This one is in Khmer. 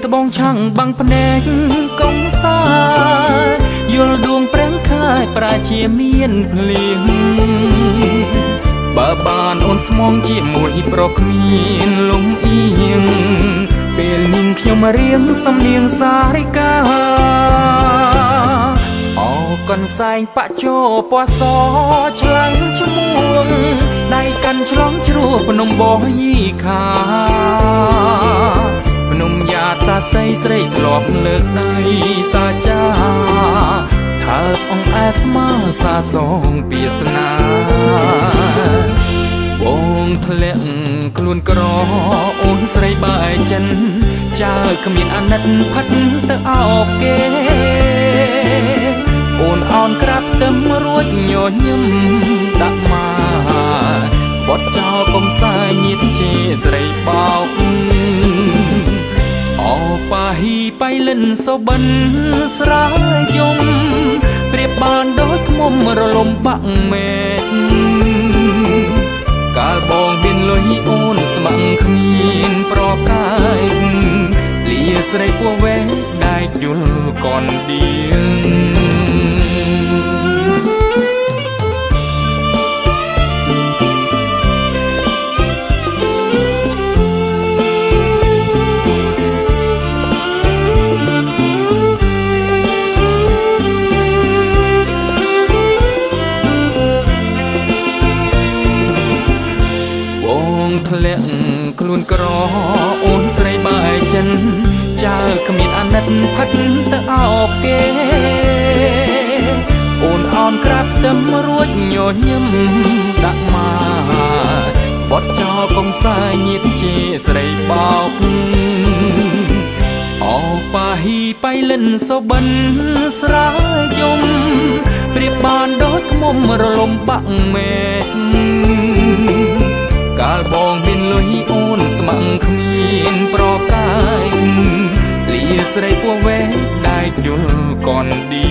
ត្បូងឆាំងបាំងភ្នែកកុំសាយល់ដួងប្រាំងខាយប្រាជាមានភ្លៀងបើបានអូនស្មងជាមួយប្រគ្មានលំអៀងពេលញញខ្ញុំរៀងសំនៀងសារិកាអោកនសែងបច្ចោពណ៌សឆ្លាំងឈ្មោះដៃកាន់ឆ្លងជ្រោះភ្នំបោះយីខាភ្នំយ៉ាតសាស័យស្រីធ្លាប់លើកដៃសាចាថាអង្គអាស្មាសាសងពាសនាបងធ្លាក់ខ្លួនក្រអូនស្រីបាយចិនចើគ្មានអាណិតផិតទៅអោបគេអូនអោនក្រាបទឹមរួចញញឹមដាក់មកបត់ចោលកុំសាយញាតជាស្រីបោកអោប៉ាហ៊ីបៃលិនសូបិនស្រាយយំប្រៀបបានដូចខ្មុំរលំបាក់មេឃកាលបងមានលុយអូនស្ម័គ្រគ្មានប្រកាយលាស្រីពោះវែងដែកយល់កនឌៀងធ្លាក់ខ្លួនក្រអូនស្រីបាយចិនចើគ្មានអាណិតផិតទៅអោបគេអូនអោនក្រាបទឹមរួចញញឹមដាក់មកបត់ចោលកុំសាយញាតជាស្រីបោកអោប៉ាហ៊ីបៃលិនសូបិនស្រាយយំប្រៀបបានដូចខ្មុំរលំបាក់មេឃកាលបងមានលុយអូនស្ម័គ្រគ្មានប្រកាយលាស្រីពោះវែងដែកយល់កនឌី